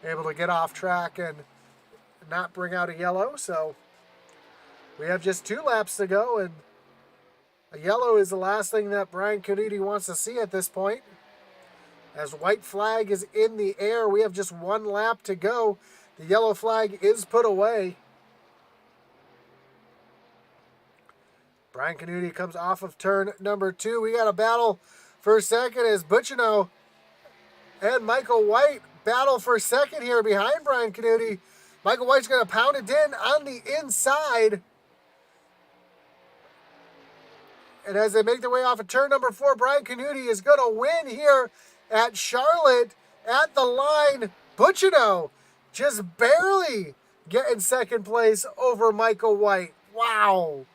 Able to get off track and not bring out a yellow. So we have just 2 laps to go, and a yellow is the last thing that Brian Canuti wants to see at this point. As white flag is in the air, we have just 1 lap to go. The yellow flag is put away. Brian Canuti comes off of turn number 2. We got a battle for second as Buccineau and Michael White battle for second here behind Brian Canuti. Michael White's going to pound it in on the inside. And as they make their way off of turn number 4, Brian Canuti is going to win here at Charlotte at the line. Buccineau just barely getting second place over Michael White. Wow.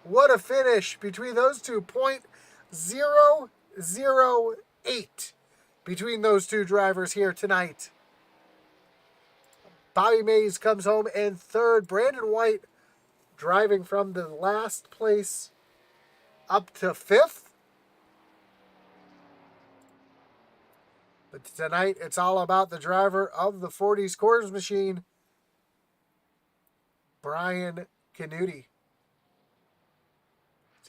What a finish between those two. 0.008 between those two drivers here tonight. Bobby Mays comes home in 3rd. Brandon White driving from the last place up to 5th. But tonight, it's all about the driver of the 40s quarters machine, Brian Canuti.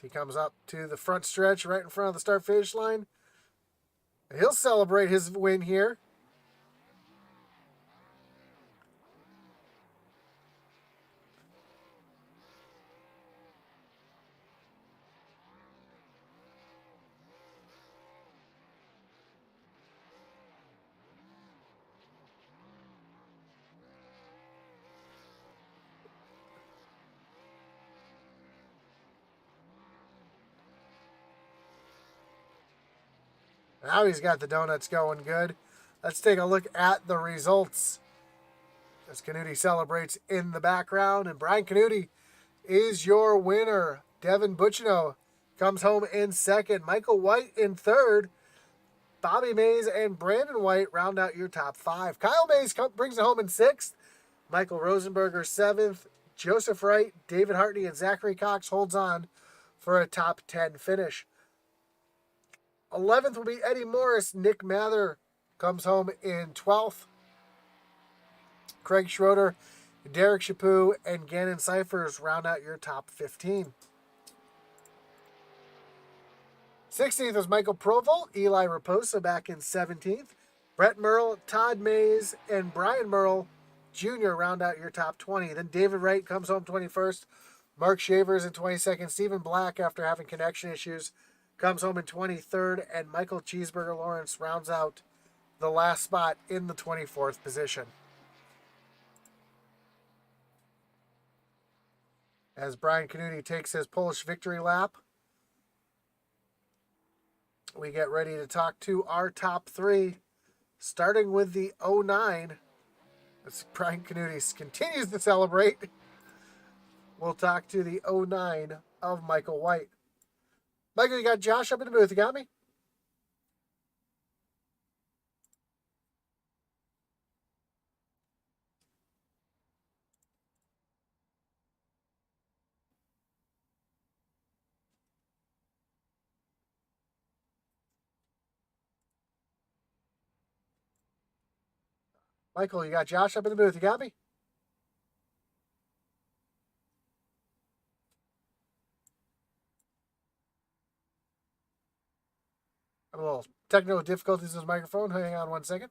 He comes up to the front stretch right in front of the start-finish line. And he'll celebrate his win here. Now he's got the donuts going good. Let's take a look at the results as Canuti celebrates in the background. And Brian Canuti is your winner. Devin Buccino comes home in second. Michael White in third. Bobby Mays and Brandon White round out your top five. Kyle Mays brings it home in sixth. Michael Rosenberger seventh. Joseph Wright, David Hartney, and Zachary Cox holds on for a top 10 finish. 11th will be Eddie Morris. Nick Mather comes home in 12th. Craig Schroeder, Derek Chaput, and Gannon Cyphers round out your top 15. 16th was Michael Proval, Eli Raposa back in 17th. Brett Merle, Todd Mays, and Brian Merle Jr. round out your top 20. Then David Wright comes home 21st. Mark Shavers in 22nd. Stephen Black, after having connection issues, comes home in 23rd. And Michael Cheeseburger Lawrence rounds out the last spot in the 24th position. As Brian Canuti takes his Polish victory lap, we get ready to talk to our top three, starting with the 09. As Brian Canuti continues to celebrate, we'll talk to the 09 of Michael White. Michael, you got Josh up in the booth. You got me? Michael, you got Josh up in the booth. You got me? I have a little technical difficulties with his microphone. Hang on one second.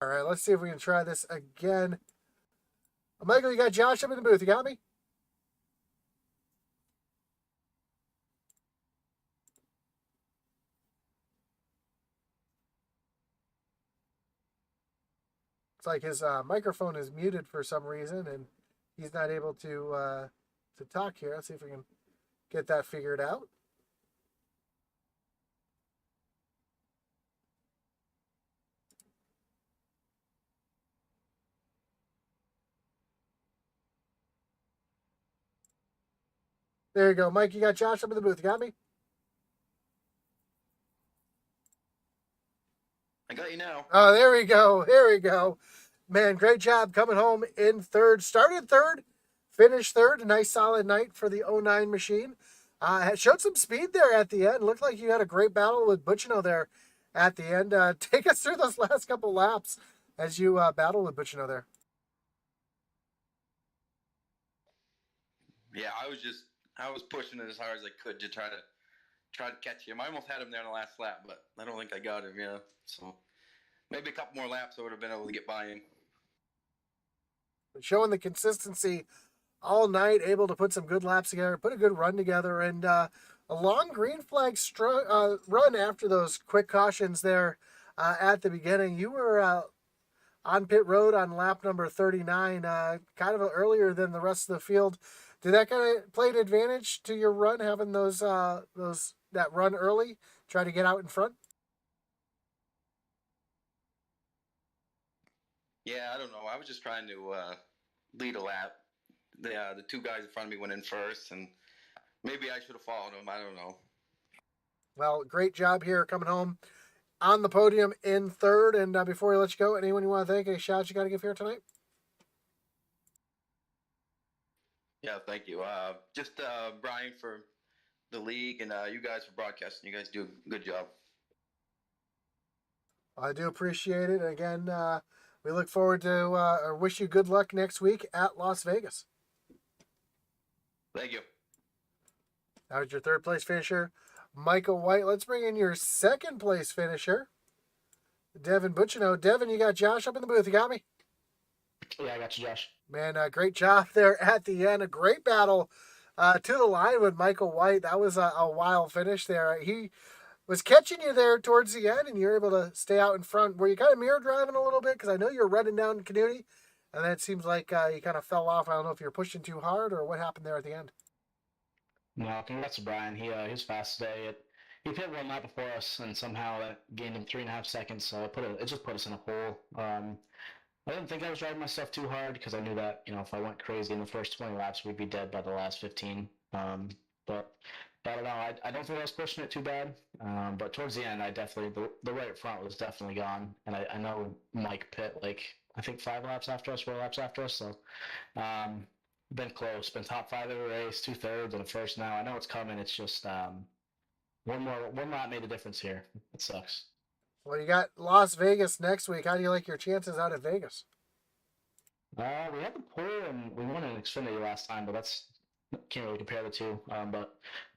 All right, let's see if we can try this again. Michael, you got Josh up in the booth. You got me? It's like his microphone is muted for some reason, and he's not able to talk here. Let's see if we can get that figured out. There you go. Mike, you got Josh up in the booth. You got me?
I got you now.
Oh, there we go. Here we go. Man, great job coming home in third. Started third, finished third. A nice solid night for the 09 machine. Showed some speed there at the end. Looked like you had a great battle with Buccino there at the end. Take us through those last couple laps as you battled with Buccino there.
Yeah, I was pushing it as hard as I could to try to catch him. I almost had him there in the last lap, but I don't think I got him. Yeah, so maybe a couple more laps I would have been able to get by him.
Showing the consistency all night, able to put some good laps together, put a good run together, and a long green flag run after those quick cautions there at the beginning. You were on pit road on lap number 39, kind of earlier than the rest of the field. Did that kind of play an advantage to your run, having that run early, try to get out in front?
Yeah, I don't know. I was just trying to lead a lap. The two guys in front of me went in first, and maybe I should have followed them. I don't know.
Well, great job here coming home on the podium in third. And before we let you go, anyone you want to thank? Any shout outs you got to give here tonight?
Yeah, thank you. Just Brian for the league, and you guys for broadcasting. You guys do a good job.
I do appreciate it. Again, we look forward to or wish you good luck next week at Las Vegas.
Thank you.
That was your third place finisher, Michael White. Let's bring in your second place finisher, Devin Buccino. Devin, you got Josh up in the booth. You got me?
Yeah, I got you, Josh.
Man, great job there at the end. A great battle to the line with Michael White. That was a wild finish there. He Was catching you there towards the end, and you're able to stay out in front. Were you kind of mirror driving a little bit? Because I know you're running down Canute, and then it seems like you kind of fell off. I don't know if you're pushing too hard or what happened there at the end.
No, congrats to Brian. He was fast today. He hit one lap before us, and somehow that gained him 3.5 seconds. So it just put us in a hole. I didn't think I was driving myself too hard because I knew that if I went crazy in the first 20 laps, we'd be dead by the last 15. But I don't know. I don't think I was pushing it too bad. But towards the end, I definitely the right front was definitely gone, and I know Mike pit like I think 5 laps after us, 4 laps after us. So been close, been top 5 of the race, 2/3 and a first now. I know it's coming. It's just one lap made a difference here. It sucks.
Well, you got Las Vegas next week. How do you like your chances out at Vegas?
We had the pole and we won in Xfinity last time, but that's can't really compare the two. But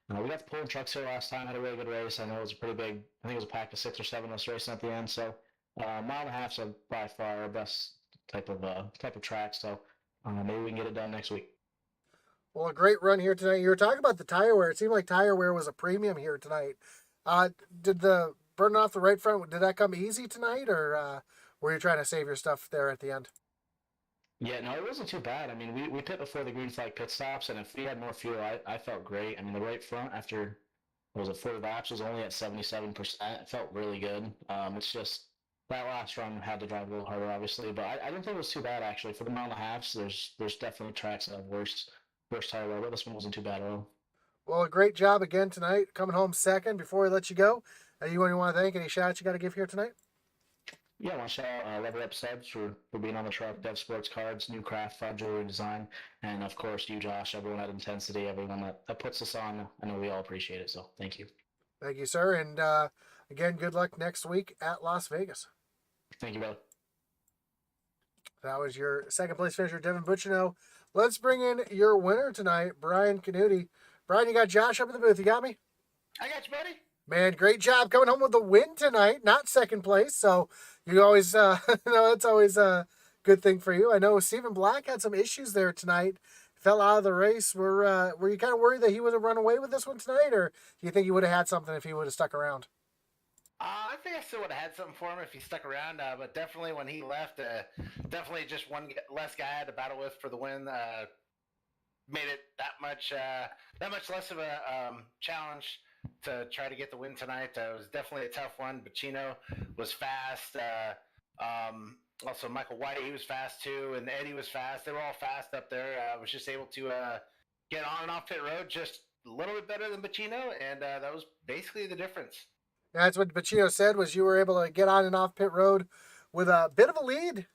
we got the pole and trucks here last time. Had a really good race. I know it was a pretty big. I think it was a pack of 6 or 7 of us racing at the end. So mile and a half's by far our best type of track. So maybe we can get it done next week.
Well, a great run here tonight. You were talking about the tire wear. It seemed like tire wear was a premium here tonight. Did the burning off the right front, did that come easy tonight, or were you trying to save your stuff there at the end?
Yeah, no, it wasn't too bad. I mean, we pit before the green flag pit stops, and if we had more fuel, I felt great. I mean, the right front after, what was it, 4 laps was only at 77%. It felt really good. It's just that last run had to drive a little harder, obviously, but I didn't think it was too bad, actually. For the mile and a half, there's definitely tracks that have worse tire wear, but this one wasn't too bad at all.
Well, a great job again tonight, coming home second. Before we let you go, anyone you want to thank? Any shots you got to give here tonight?
Yeah, I want to shout out Level Up Subs for being on the truck, Dev Sports Cards, New Craft, Jewelry Design, and of course you, Josh, everyone at Intensity, everyone that puts us on. I know we all appreciate it, so thank you.
Thank you, sir. And again, good luck next week at Las Vegas.
Thank you, brother.
That was your second place finisher, Devin Buccino. Let's bring in your winner tonight, Brian Canute. Brian, you got Josh up in the booth. You got me?
I got you, buddy.
Man, great job coming home with the win tonight, not second place. So you always, that's always a good thing for you. I know Stephen Black had some issues there tonight, fell out of the race. Were you kind of worried that he would have run away with this one tonight, or do you think he would have had something if he would have stuck around?
I think I still would have had something for him if he stuck around, but definitely when he left, definitely just one less guy I had to battle with for the win. Made it that much less of a challenge to try to get the win tonight. It was definitely a tough one. Buccino was fast. Also, Michael White, he was fast too, and Eddie was fast. They were all fast up there. I was just able to get on and off pit road just a little bit better than Buccino, and that was basically the difference.
That's what Buccino said, was you were able to get on and off pit road with a bit of a lead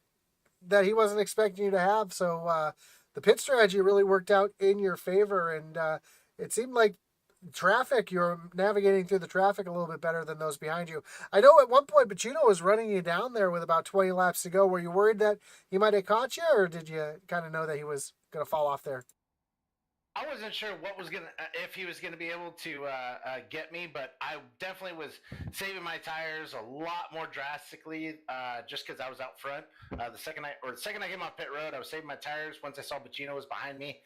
that he wasn't expecting you to have. So the pit strategy really worked out in your favor, and it seemed like traffic, you're navigating through the traffic a little bit better than those behind you. I know at one point Buccino was running you down there with about 20 laps to go. Were you worried that he might have caught you, or did you kind of know that he was going to fall off there?
I wasn't sure if he was gonna be able to get me, but I definitely was saving my tires a lot more drastically just because I was out front. The second I came off pit road, I was saving my tires once I saw Buccino was behind me.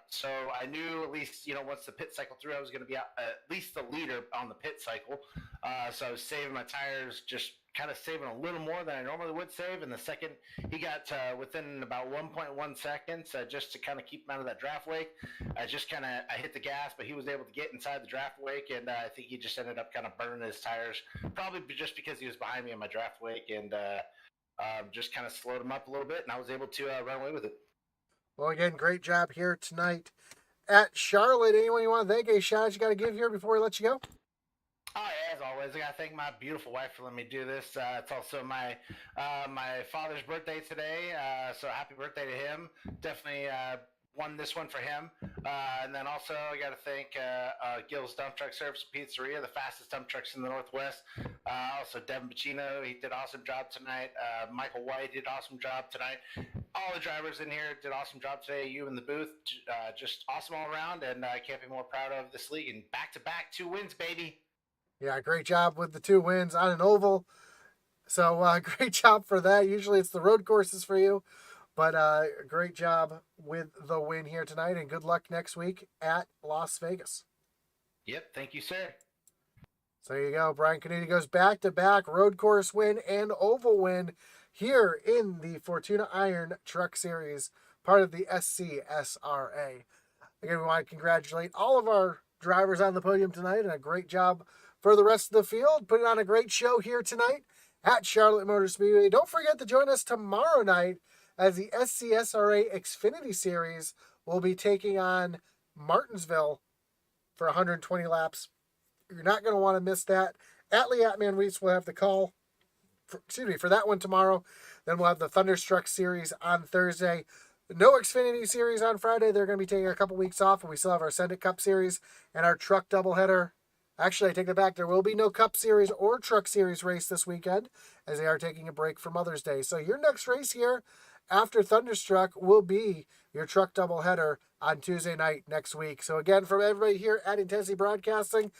So I knew at least, once the pit cycle through, I was going to be at least the leader on the pit cycle. So I was saving my tires, just kind of saving a little more than I normally would save. And the second he got within about 1.1 seconds, just to kind of keep him out of that draft wake, I hit the gas, but he was able to get inside the draft wake. And I think he just ended up kind of burning his tires, probably just because he was behind me in my draft wake, and just kind of slowed him up a little bit. And I was able to run away with it.
Well, again, great job here tonight at Charlotte. Anyone you want to thank? Any shout-outs you got to give here before we let you go?
Oh, yeah, as always, I got to thank my beautiful wife for letting me do this. It's also my father's birthday today, so happy birthday to him. Definitely won this one for him. And then also I got to thank Gil's Dump Truck Service Pizzeria, the fastest dump trucks in the Northwest. Also Devin Buccino, he did an awesome job tonight. Michael White did an awesome job tonight. All the drivers in here did an awesome job today. You in the booth, just awesome all around, and I can't be more proud of this league. And back-to-back 2 wins, baby.
Yeah, great job with the 2 wins on an oval. So great job for that. Usually it's the road courses for you, but great job with the win here tonight, and good luck next week at Las Vegas.
Yep, thank you, sir.
So there you go. Brian Canuti goes back-to-back road course win and oval win here in the Fortuna Iron Truck Series, part of the SCSRA. Again, we want to congratulate all of our drivers on the podium tonight, and a great job for the rest of the field, putting on a great show here tonight at Charlotte Motor Speedway. Don't forget to join us tomorrow night as the SCSRA Xfinity Series will be taking on Martinsville for 120 laps. You're not going to want to miss that. Atman Weiss will have the call for that one tomorrow. Then we'll have the Thunderstruck Series on Thursday. No Xfinity Series on Friday. They're going to be taking a couple weeks off, and we still have our Send It Cup Series and our Truck Doubleheader. Actually, I take that back. There will be no Cup Series or Truck Series race this weekend, as they are taking a break for Mother's Day. So your next race here after Thunderstruck will be your Truck Doubleheader on Tuesday night next week. So again, from everybody here at Intensity Broadcasting,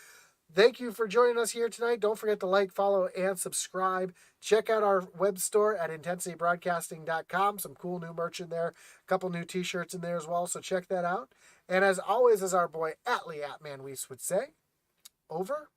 thank you for joining us here tonight. Don't forget to like, follow, and subscribe. Check out our web store at intensitybroadcasting.com. Some cool new merch in there. A couple new t-shirts in there as well, so check that out. And as always, as our boy Atman Weiss would say, over